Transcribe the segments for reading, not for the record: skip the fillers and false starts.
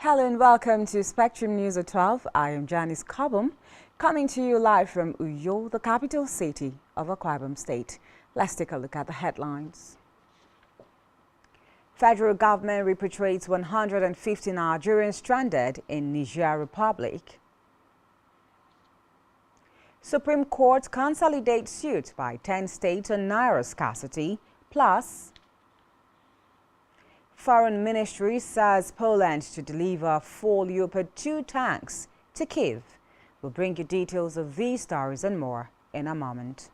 Hello and welcome to Spectrum News at 12. I am Janice Cobham, coming to you live from Uyo, the capital city of Akwa Ibom State. Let's take a look at the headlines. Federal government repatriates 150 Nigerians stranded in Niger Republic. Supreme Court consolidates suit by 10 states on naira scarcity, plus Foreign Ministry says Poland to deliver 4 Leopard 2 tanks to Kyiv. We'll bring you details of these stories and more in a moment.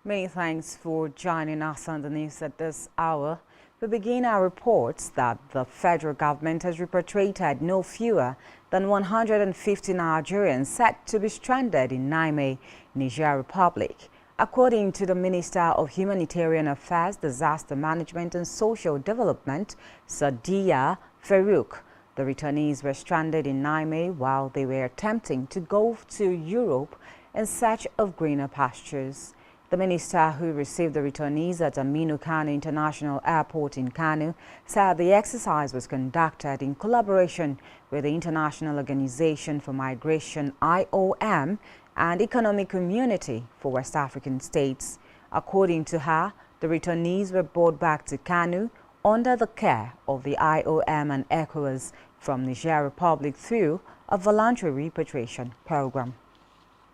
Many thanks for joining us on the news at this hour. We begin our reports that the federal government has repatriated no fewer than 150 Nigerians set to be stranded in Niamey, Niger Republic. According to the Minister of Humanitarian Affairs, Disaster Management and Social Development, Sadiya Farouk, the returnees were stranded in Niamey while they were attempting to go to Europe in search of greener pastures. The minister, who received the returnees at Aminu Kano International Airport in Kano, said the exercise was conducted in collaboration with the International Organization for Migration (IOM) and Economic Community for West African States. According to her, the returnees were brought back to Kano under the care of the IOM and ECOWAS from Niger Republic through a voluntary repatriation program.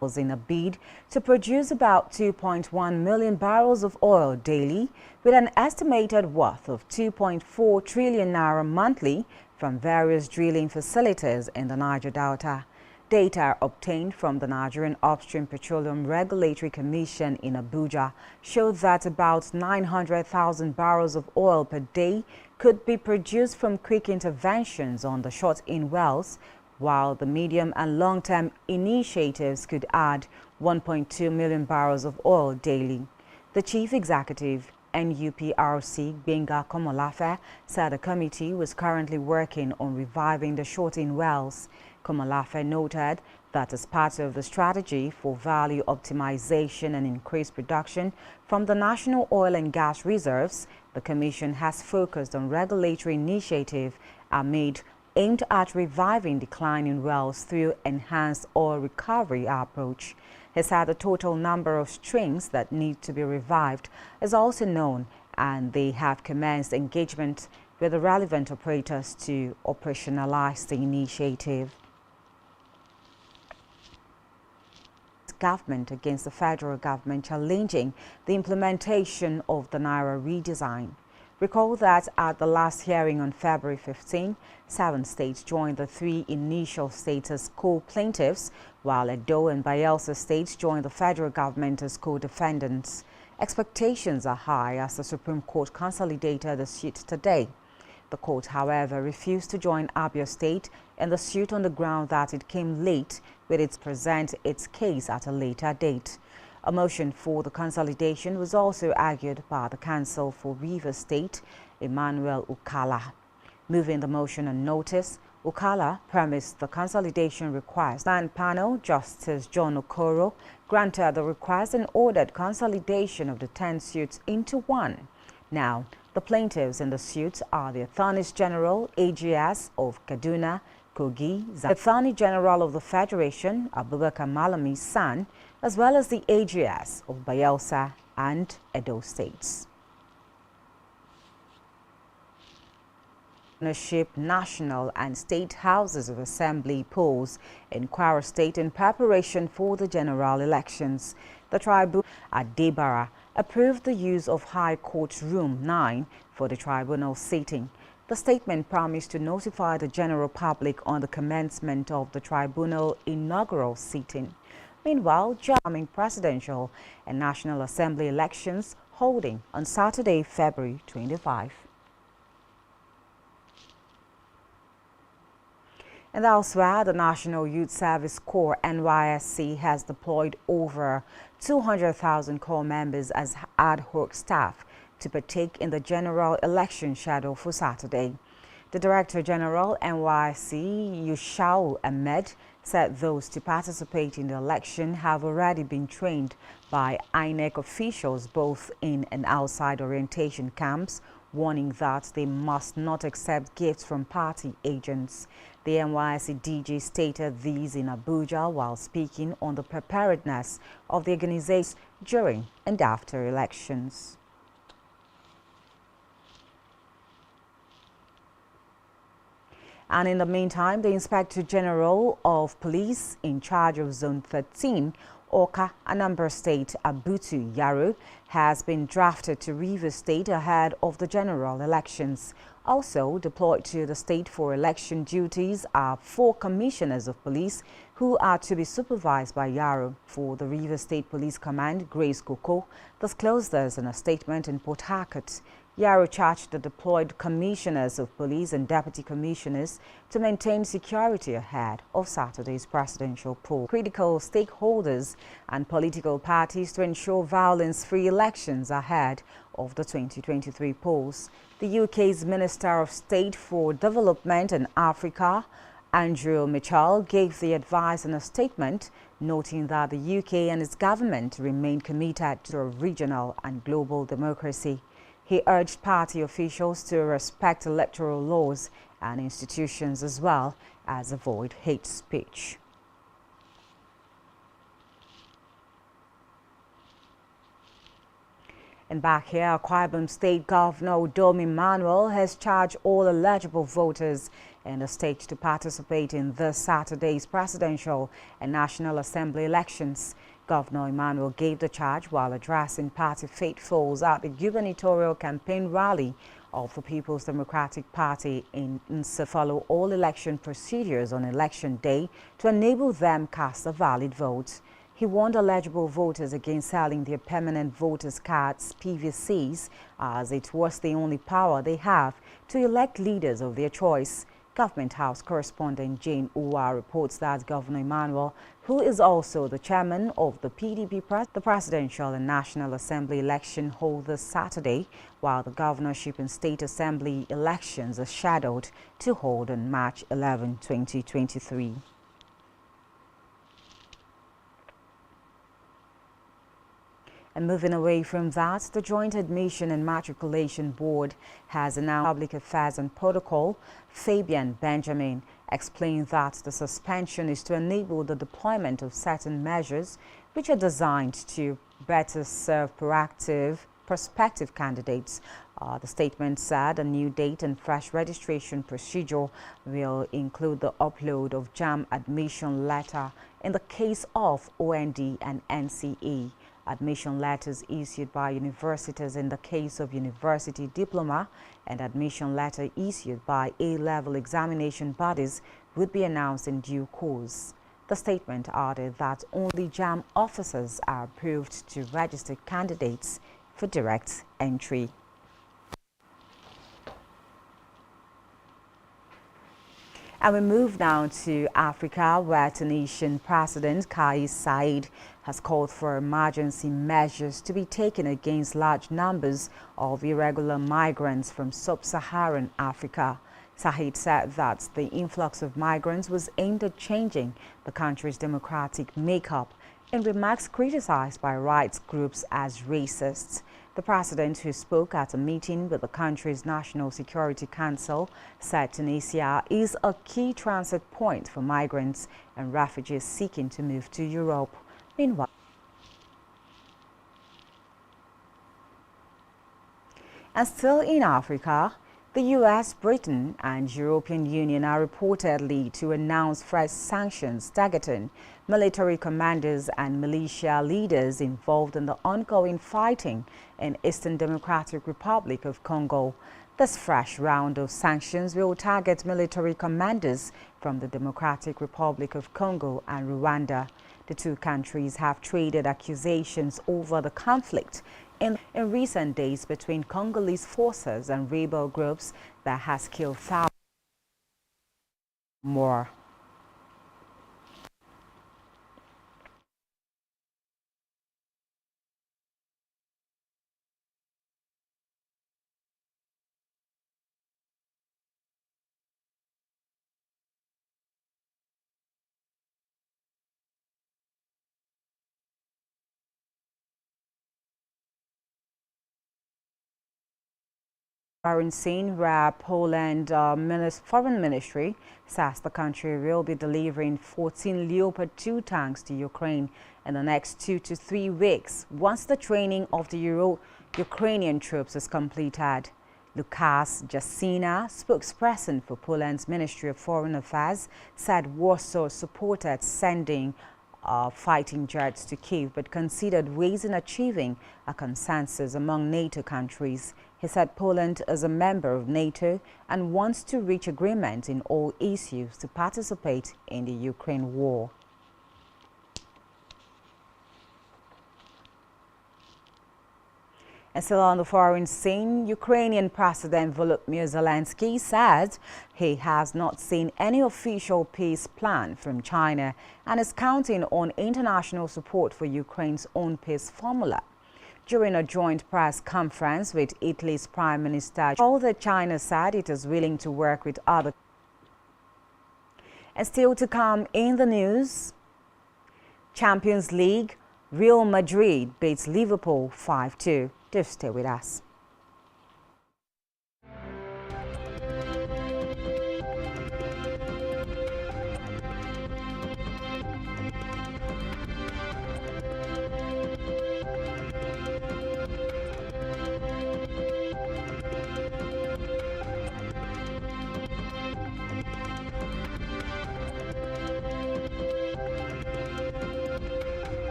Was in a bid to produce about 2.1 million barrels of oil daily with an estimated worth of 2.4 trillion naira monthly from various drilling facilities in the Niger Delta. Data obtained from the Nigerian Upstream Petroleum Regulatory Commission in Abuja showed that about 900,000 barrels of oil per day could be produced from quick interventions on the shut-in wells, while the medium and long-term initiatives could add 1.2 million barrels of oil daily. The chief executive, NUPRC, Gbenga Komolafe, said the committee was currently working on reviving the shut-in wells. Komolafe noted that as part of the strategy for value optimization and increased production from the national oil and gas reserves, the commission has focused on regulatory initiatives aimed at reviving declining wells through enhanced oil recovery approach. He said the total number of strings that need to be revived is also known, and they have commenced engagement with the relevant operators to operationalize the initiative. Government against the federal government challenging the implementation of the Naira redesign. Recall that at the last hearing on February 15, 7 states joined the 3 initial states as co-plaintiffs, while Edo and Bayelsa states joined the federal government as co-defendants. Expectations are high as the Supreme Court consolidated the suit today. The court, however, refused to join Abia State in the suit on the ground that it came late with its present its case at a later date. A motion for the consolidation was also argued by the counsel for Rivers State, Emmanuel Ukala. Moving the motion on notice, Ukala premised the consolidation request. Land panel Justice John Okoro granted the request and ordered consolidation of the 10 suits into one. Now, the plaintiffs in the suits are the Attorneys General, AGS of Kaduna, Kogi, the Attorney General of the Federation, Abubakar Malami's son, as well as the AGS of Bayelsa and Edo states. National and state houses of assembly polls in Kwara State in preparation for the general elections. The tribunal at Debara approved the use of High Court Room 9 for the tribunal sitting. The statement promised to notify the general public on the commencement of the tribunal inaugural sitting. Meanwhile, jamming presidential and National Assembly elections holding on Saturday, February 25. And elsewhere, the National Youth Service Corps (NYSC) has deployed over 200,000 corps members as ad hoc staff to partake in the general election schedule for Saturday. The Director General NYSC, Yushau Ahmed, said those to participate in the election have already been trained by INEC officials both in and outside orientation camps, warning that they must not accept gifts from party agents. The NYSC DG stated these in Abuja while speaking on the preparedness of the organization during and after elections. And in the meantime, the Inspector General of Police in charge of Zone 13, Oka, Anambra State, Abutu Yaro, has been drafted to Rivers State ahead of the general elections. Also deployed to the state for election duties are 4 commissioners of police who are to be supervised by Yaro. For the Rivers State Police Command, Grace Koko disclosed this in a statement in Port Harcourt. Yaro charged the deployed commissioners of police and deputy commissioners to maintain security ahead of Saturday's presidential poll. Critical stakeholders and political parties to ensure violence-free elections ahead of the 2023 polls. The UK's Minister of State for Development and Africa, Andrew Mitchell, gave the advice in a statement, noting that the UK and its government remain committed to a regional and global democracy. He urged party officials to respect electoral laws and institutions as well as avoid hate speech. And back here, Akwa Ibom State Governor Dom Emmanuel has charged all eligible voters in the state to participate in this Saturday's presidential and National Assembly elections. Governor Emmanuel gave the charge while addressing party faithfuls at the gubernatorial campaign rally of the People's Democratic Party in to follow all election procedures on election day to enable them cast a valid vote. He warned eligible voters against selling their permanent voters' cards, PVCs, as it was the only power they have to elect leaders of their choice. Government House correspondent Jane Uwa reports that Governor Emmanuel, who is also the chairman of the PDP, the Presidential and National Assembly election hold this Saturday, while the governorship and state assembly elections are scheduled to hold on March 11, 2023. And moving away from that, the Joint Admission and Matriculation Board has announced Public Affairs and Protocol. Fabian Benjamin explained that the suspension is to enable the deployment of certain measures which are designed to better serve prospective candidates. The statement said a new date and fresh registration procedure will include the upload of JAMB admission letter in the case of OND and NCE. Admission letters issued by universities in the case of university diploma and admission letter issued by A-level examination bodies would be announced in due course. The statement added that only JAMB officers are approved to register candidates for direct entry. And we move now to Africa, where Tunisian President Kais Saied has called for emergency measures to be taken against large numbers of irregular migrants from sub-Saharan Africa. Saied said that the influx of migrants was aimed at changing the country's democratic makeup, in remarks criticized by rights groups as racist. The president, who spoke at a meeting with the country's National Security Council, said Tunisia is a key transit point for migrants and refugees seeking to move to Europe. Meanwhile, and still in Africa, the US, Britain and European Union are reportedly to announce fresh sanctions targeting military commanders and militia leaders involved in the ongoing fighting in Eastern Democratic Republic of Congo. This fresh round of sanctions will target military commanders from the Democratic Republic of Congo and Rwanda. The two countries have traded accusations over the conflict in recent days between Congolese forces and rebel groups that has killed thousands more. Foreign scene where Poland Foreign Ministry says the country will be delivering 14 Leopard 2 tanks to Ukraine in the next 2 to 3 weeks once the training of the Ukrainian troops is completed. Lukasz Jasina, spokesperson for Poland's Ministry of Foreign Affairs, said Warsaw supported sending fighting jets to Kyiv, but considered ways in achieving a consensus among NATO countries. He said Poland is a member of NATO and wants to reach agreement in all issues to participate in the Ukraine war. And still on the foreign scene, Ukrainian President Volodymyr Zelensky said he has not seen any official peace plan from China and is counting on international support for Ukraine's own peace formula. During a joint press conference with Italy's Prime Minister, although China said it is willing to work with other. And still to come in the news, Champions League, Real Madrid beats Liverpool 5-2. Do stay with us.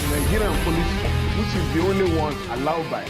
Nigerian police, which is the only one allowed by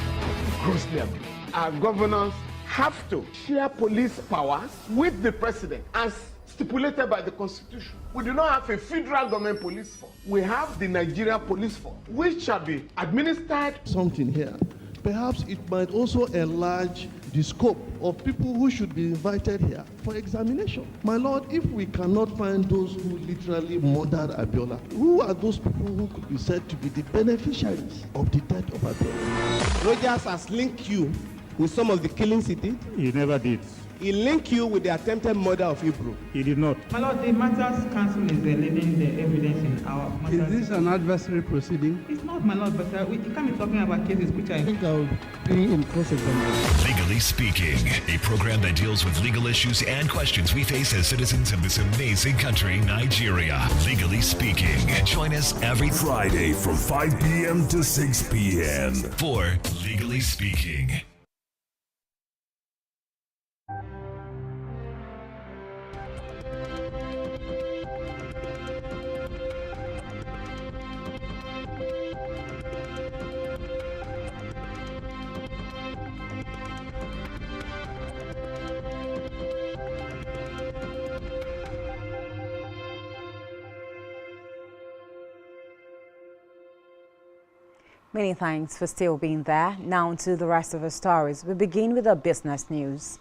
grossly abused. Our governors have to share police powers with the president as stipulated by the constitution. We do not have a federal government police force. We have the Nigeria Police Force, which shall be administered. Something here. Perhaps it might also enlarge the scope of people who should be invited here for examination. My Lord, if we cannot find those who literally murdered Abiola, who are those people who could be said to be the beneficiaries of the death of Abiola? Rogers has linked you with some of the killings he did. He never did. He linked you with the attempted murder of Hebrew. He did not. My Lord, the Matters Council is leading the evidence in our matters. Is this an adversary proceeding? It's not, my Lord, but we can't be talking about cases which I think I'll be in cross-examination. Legally Speaking, a program that deals with legal issues and questions we face as citizens of this amazing country, Nigeria. Legally Speaking. Join us every Friday from 5 p.m. to 6 p.m. for Legally Speaking. Many thanks for still being there. Now to the rest of our stories. We begin with our business news.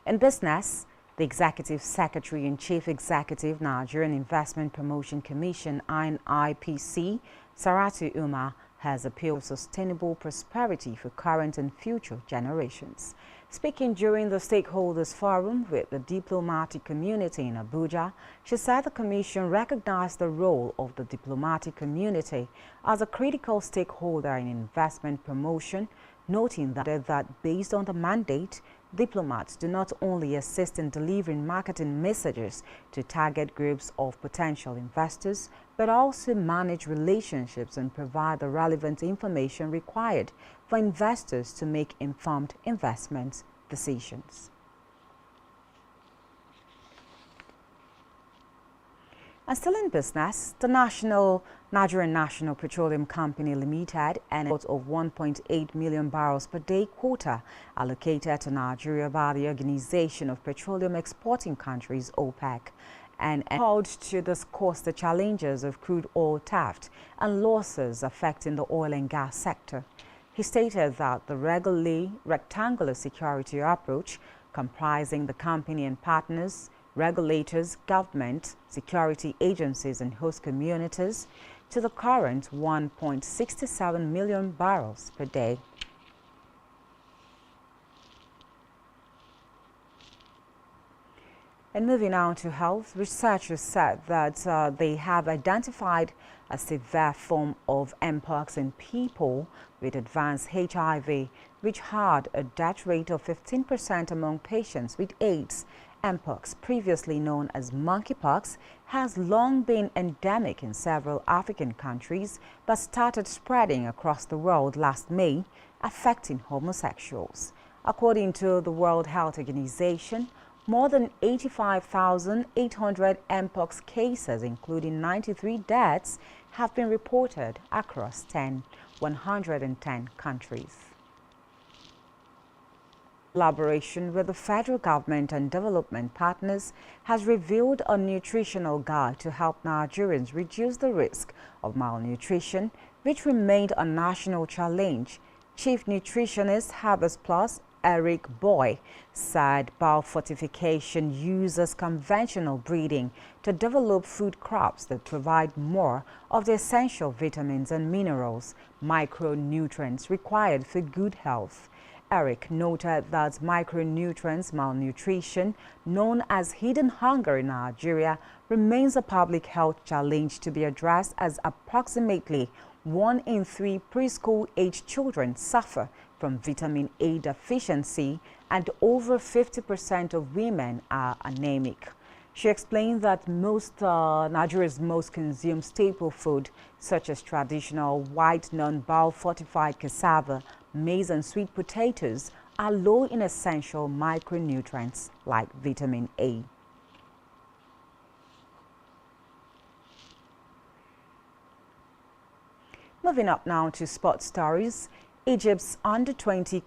In business, the Executive Secretary and Chief Executive, Nigerian Investment Promotion Commission, NIPC, Saratu Umar, has appealed for sustainable prosperity for current and future generations. Speaking during the stakeholders forum with the diplomatic community in Abuja, she said the commission recognized the role of the diplomatic community as a critical stakeholder in investment promotion, noting that based on the mandate, diplomats do not only assist in delivering marketing messages to target groups of potential investors, but also manage relationships and provide the relevant information required for investors to make informed investment decisions. And still in business, the Nigerian National Petroleum Company Limited and of 1.8 million barrels per day quota allocated to Nigeria by the Organization of Petroleum Exporting Countries, OPEC, and called to discuss the challenges of crude oil theft and losses affecting the oil and gas sector. He stated that the rectangular security approach, comprising the company and partners, regulators, government, security agencies and host communities, to the current 1.67 million barrels per day. And moving on to health, researchers said that they have identified a severe form of mpox in people with advanced HIV, which had a death rate of 15% among patients with AIDS. Mpox, previously known as monkeypox, has long been endemic in several African countries but started spreading across the world last May, affecting homosexuals. According to the World Health Organization, more than 85,800 mpox cases, including 93 deaths, have been reported across 110 countries. Collaboration with the federal government and development partners has revealed a nutritional guide to help Nigerians reduce the risk of malnutrition, which remained a national challenge. Chief Nutritionist Harvest Plus Eric Boy said biofortification uses conventional breeding to develop food crops that provide more of the essential vitamins and minerals, micronutrients required for good health. Eric noted that micronutrients malnutrition, known as hidden hunger in Nigeria, remains a public health challenge to be addressed, as approximately 1 in 3 preschool-age children suffer from vitamin A deficiency and over 50% of women are anemic. She explained that Nigeria's most consumed staple food, such as traditional white non-biofortified cassava, maize and sweet potatoes, are low in essential micronutrients like vitamin A. Moving up now to sports stories, Egypt's under-20